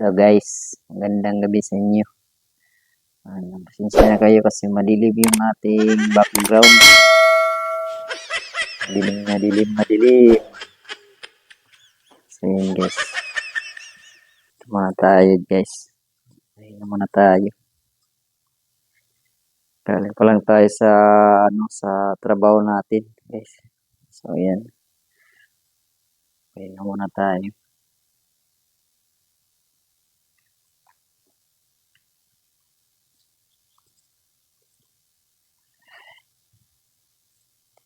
Hello guys, magandang gabi sa inyo. Pasensya na kayo kasi madilim yung ating background. Madilim. So yun guys. Ito muna tayo guys. Ayun muna tayo. Galing pa lang tayo sa trabaho natin guys. So yan. Ayun muna tayo.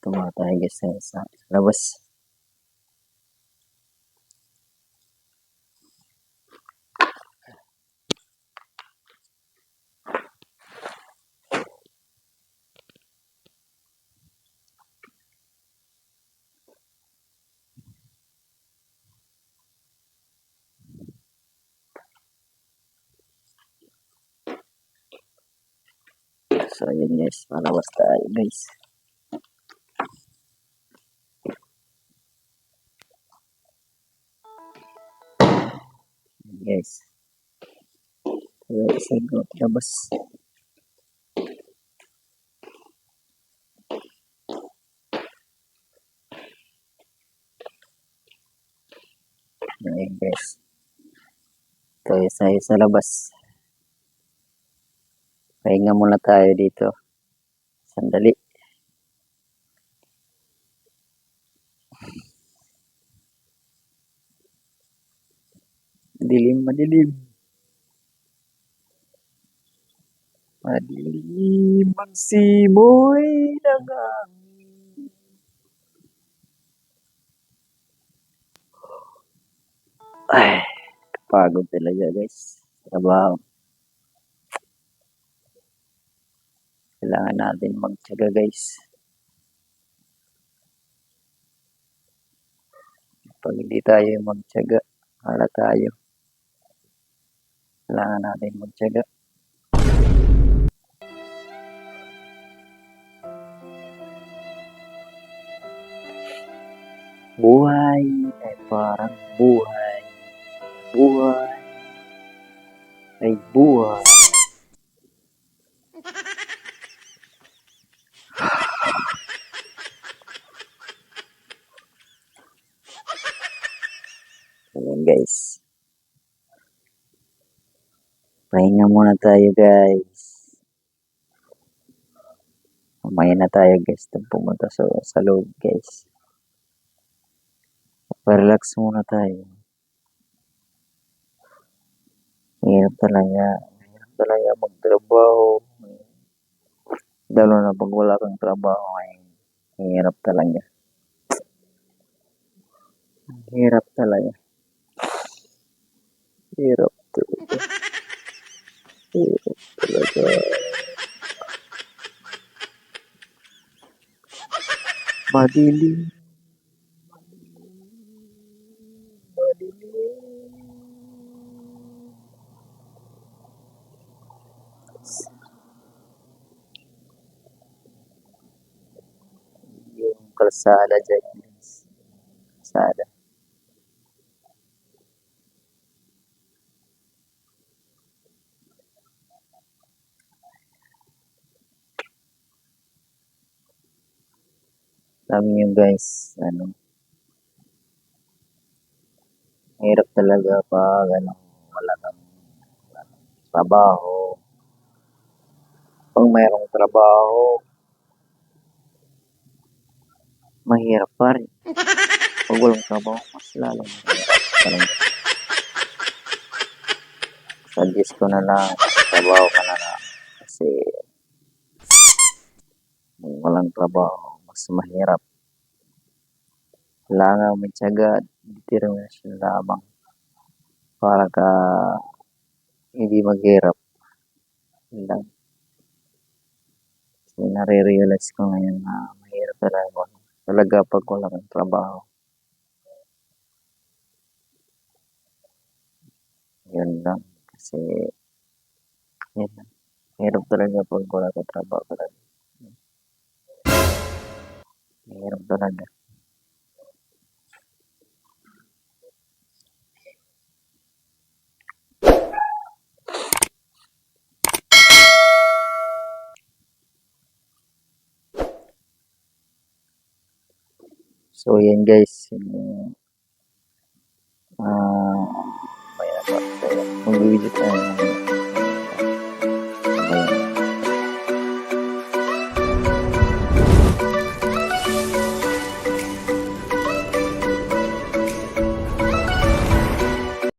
Ito muna tayo guys sa labas. So yun guys, palabas tayo guys. Guys. Sa labas. Ayan guys. Tayo sa labas. Pahinga muna tayo dito. Sandali. Madilim. Madilim ang simoy ng hangin. Ay, kapagod talaga guys. Trabaho. Kailangan natin magtiyaga guys. Pag hindi tayo magtiyaga, wala tayo. Kailangan natin magtiyaga. Buhay ay parang buhay. Buhay ay buhay. Ayan guys. Pahinga muna tayo guys. Mamaya na tayo guys. Pumunta sa loob guys. Relax muna tayo. Mahirap talaga magtrabaho. Lalo na pag wala kang trabaho ay hirap talaga. Hirap talaga. Madilim. Yung kalsada dyan. Kalsada. Alam nyo guys, hirap talaga pag wala kang trabaho. Pag mayroong trabaho, mahirap pa rin. Pag walang trabaho, mas lalong mahirap talaga. Suggest ko na lang, trabaho ka na lang. Kasi kung walang trabaho, mas mahirap. Kailangan may tiyaga, determinasyon lamang para ka hindi maghirap. Lang. Kasi nare-realize ko ngayon na mahirap talaga pag wala kang trabaho. Yun lang. Kasi yun lang. Mahirap talaga pag wala kang trabaho talaga. Mahirap talaga. So, yan guys. Ah, may ano, mag-video tayo.